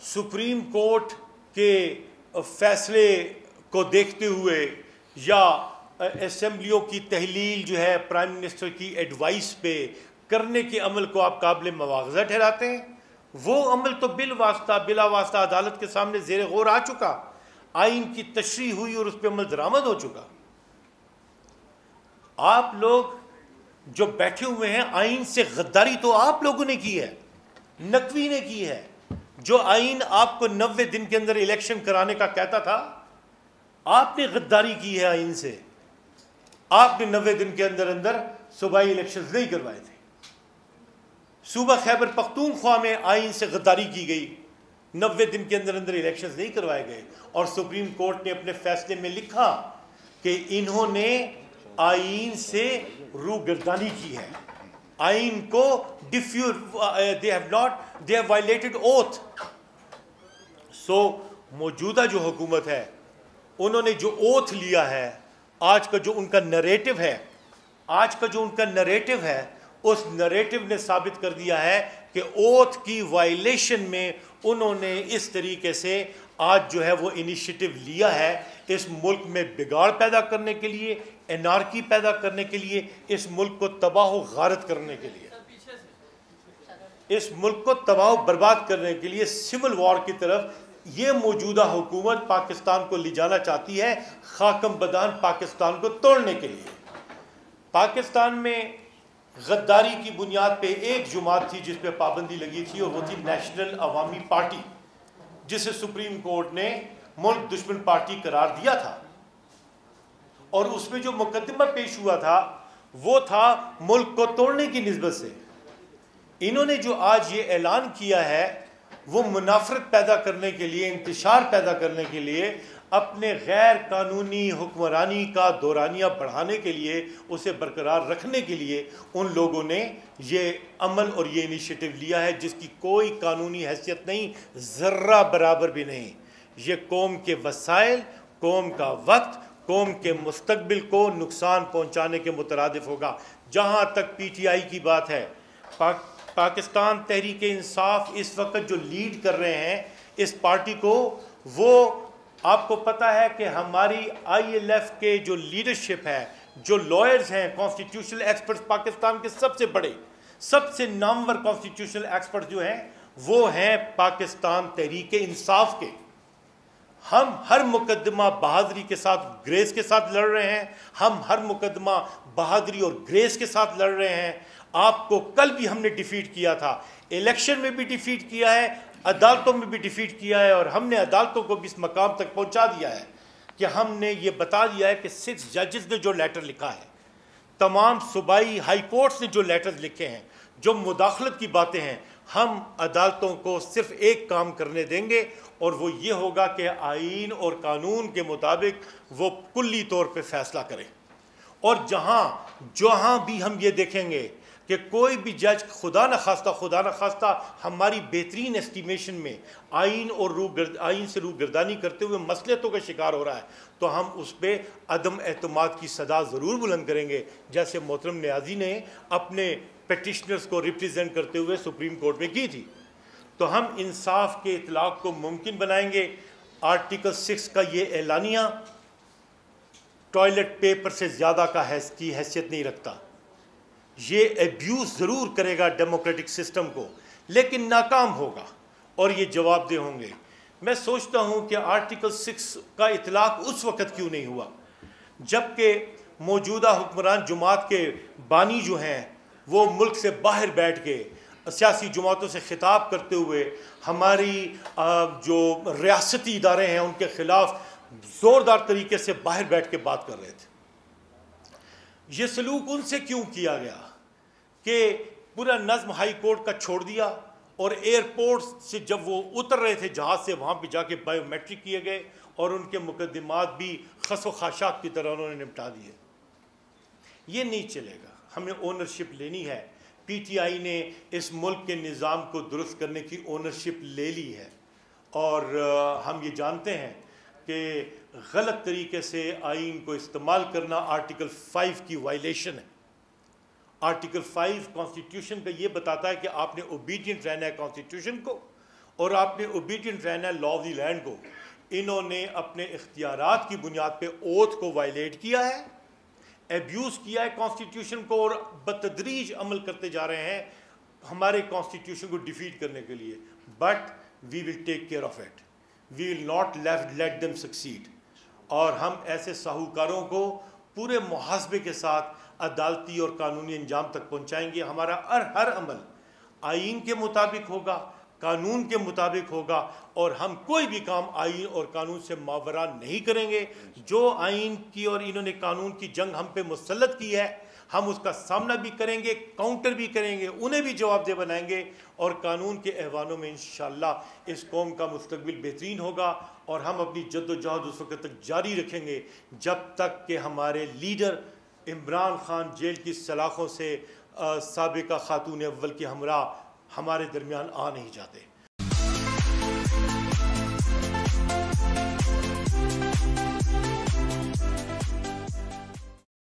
Supreme court کے فیصلے کو دیکھتے ہوئے یا اسمبلیوں کی تحلیل جو ہے پرائم منسٹر کی ایڈوائس پہ کرنے کے عمل کو آپ قابل مواخذہ ٹھہراتے ہیں؟ وہ عمل تو بلا واسطہ عدالت کے سامنے زیر غور آ چکا، آئین کی تشریح ہوئی اور اس پہ عمل درآمد ہو چکا۔ آپ لوگ جو بیٹھے ہوئے ہیں، آئین سے غداری تو آپ لوگوں نے کی ہے، نقوی نے کی ہے۔ جو آئین آپ کو 90 دن کے اندر الیکشن کرانے کا کہتا تھا، آپ نے غداری کی ہے آئین سے۔ آپ نے 90 دن کے اندر صوبائی الیکشنز نہیں کروائے تھے۔ صوبہ خیبر پختونخوا میں آئین سے غداری کی گئی، 90 دن کے اندر الیکشنز نہیں کروائے گئے، اور سپریم کورٹ نے اپنے فیصلے میں لکھا کہ انہوں نے آئین سے روگردانی کی ہے، آئین کو they have violated oath۔ سو موجودہ جو حکومت ہے، انہوں نے جو اوتھ لیا ہے، آج کا جو ان کا نریٹو ہے، اس نریٹو نے ثابت کر دیا ہے کہ اوتھ کی وائلیشن میں انہوں نے اس طریقے سے آج جو ہے وہ انیشیٹو لیا ہے، اس ملک میں بگاڑ پیدا کرنے کے لیے، انارکی پیدا کرنے کے لیے، اس ملک کو تباہ و غارت کرنے کے لیے، اس ملک کو تباہ و برباد کرنے کے لیے، سول وار کی طرف یہ موجودہ حکومت پاکستان کو لے جانا چاہتی ہے، خاکم بدان پاکستان کو توڑنے کے لیے۔ پاکستان میں غداری کی بنیاد پہ ایک جماعت تھی جس پہ پابندی لگی تھی، اور وہ تھی نیشنل عوامی پارٹی، جسے سپریم کورٹ نے ملک دشمن پارٹی قرار دیا تھا، اور اس میں جو مقدمہ پیش ہوا تھا وہ تھا ملک کو توڑنے کی نسبت سے۔ انہوں نے جو آج یہ اعلان کیا ہے وہ منافرت پیدا کرنے کے لیے، انتشار پیدا کرنے کے لیے، اپنے غیر قانونی حکمرانی کا دورانیہ بڑھانے کے لیے، اسے برقرار رکھنے کے لیے ان لوگوں نے یہ عمل اور یہ انیشیٹو لیا ہے، جس کی کوئی قانونی حیثیت نہیں، ذرہ برابر بھی نہیں۔ یہ قوم کے وسائل، قوم کا وقت، قوم کے مستقبل کو نقصان پہنچانے کے مترادف ہوگا۔ جہاں تک پی ٹی آئی کی بات ہے، پاکستان تحریک انصاف اس وقت جو لیڈ کر رہے ہیں اس پارٹی کو، وہ آپ کو پتہ ہے کہ ہماری آئی ایل ایف کے جو لیڈرشپ ہے، جو لائرز ہیں، کانسٹیٹیوشنل ایکسپرٹس، پاکستان کے سب سے بڑے، سب سے نامور کانسٹیٹیوشنل ایکسپرٹ جو ہیں، وہ ہیں پاکستان تحریک انصاف کے۔ ہم ہر مقدمہ بہادری کے ساتھ، گریس کے ساتھ لڑ رہے ہیں، ہم ہر مقدمہ بہادری اور گریس کے ساتھ لڑ رہے ہیں۔ آپ کو کل بھی ہم نے ڈیفیٹ کیا تھا، الیکشن میں بھی ڈیفیٹ کیا ہے، عدالتوں میں بھی ڈیفیٹ کیا ہے، اور ہم نے عدالتوں کو بھی اس مقام تک پہنچا دیا ہے کہ ہم نے یہ بتا دیا ہے کہ 6 ججز نے جو لیٹر لکھا ہے، تمام صوبائی ہائی کورٹس نے جو لیٹرز لکھے ہیں، جو مداخلت کی باتیں ہیں، ہم عدالتوں کو صرف ایک کام کرنے دیں گے، اور وہ یہ ہوگا کہ آئین اور قانون کے مطابق وہ کلی طور پہ فیصلہ کریں۔ اور جہاں بھی ہم یہ دیکھیں گے کہ کوئی بھی جج خدا نخواستہ ہماری بہترین اسٹیمیشن میں آئین سے روگردانی کرتے ہوئے مصلحتوں کا شکار ہو رہا ہے، تو ہم اس پہ عدم اعتماد کی صدا ضرور بلند کریں گے، جیسے محترم نیازی نے اپنے پیٹیشنرز کو ریپریزنٹ کرتے ہوئے سپریم کورٹ میں کی تھی۔ تو ہم انصاف کے اطلاق کو ممکن بنائیں گے۔ آرٹیکل 6 کا یہ اعلانیہ ٹوائلٹ پیپر سے زیادہ کی حیثیت نہیں رکھتا۔ یہ ایبیوز ضرور کرے گا ڈیموکریٹک سسٹم کو، لیکن ناکام ہوگا، اور یہ جواب دہ ہوں گے۔ میں سوچتا ہوں کہ آرٹیکل 6 کا اطلاق اس وقت کیوں نہیں ہوا جبکہ موجودہ حکمران جماعت کے بانی جو ہیں وہ ملک سے باہر بیٹھ کے سیاسی جماعتوں سے خطاب کرتے ہوئے ہماری جو ریاستی ادارے ہیں ان کے خلاف زوردار طریقے سے باہر بیٹھ کے بات کر رہے تھے۔ یہ سلوک ان سے کیوں کیا گیا کہ پورا نظم ہائی کورٹ کا چھوڑ دیا، اور ایئرپورٹ سے جب وہ اتر رہے تھے جہاز سے، وہاں پہ جا کے بائیو میٹرک کیے گئے، اور ان کے مقدمات بھی خس و خاشاک کی طرح انہوں نے نمٹا دیے۔ یہ نہیں چلے گا، ہمیں اونرشپ لینی ہے۔ پی ٹی آئی نے اس ملک کے نظام کو درست کرنے کی اونرشپ لے لی ہے، اور ہم یہ جانتے ہیں کہ غلط طریقے سے آئین کو استعمال کرنا آرٹیکل 5 کی وائلیشن ہے۔ آرٹیکل 5 کانسٹیٹیوشن کا یہ بتاتا ہے کہ آپ نے اوبیڈینٹ رہنا ہے کانسٹیٹیوشن کو، اور آپ نے اوبیڈینٹ رہنا ہے لا آف دی لینڈ کو. انہوں نے اپنے اختیارات کی بنیاد پہ اوتھ کو وائلیٹ کیا ہے, ایبیوز کیا ہے کانسٹیٹیوشن کو, اور بتدریج عمل کرتے جا رہے ہیں ہمارے کانسٹیٹیوشن کو ڈیفیٹ کرنے کے لیے. But we will take care of it, we will not let them succeed. اور ہم ایسے ساہوکاروں کو پورے محاسبے کے ساتھ عدالتی اور قانونی انجام تک پہنچائیں گے. ہمارا ہر عمل آئین کے مطابق ہوگا, قانون کے مطابق ہوگا, اور ہم کوئی بھی کام آئین اور قانون سے ماورا نہیں کریں گے. جو آئین کی اور انہوں نے قانون کی جنگ ہم پہ مسلط کی ہے, ہم اس کا سامنا بھی کریں گے, کاؤنٹر بھی کریں گے, انہیں بھی جواب دہ بنائیں گے, اور قانون کے ایوانوں میں انشاءاللہ اس قوم کا مستقبل بہترین ہوگا. اور ہم اپنی جد و جہد اس وقت تک جاری رکھیں گے جب تک کہ ہمارے لیڈر عمران خان جیل کی سلاخوں سے سابقہ خاتون اول کے ہمراہ ہمارے درمیان آ نہیں جاتے.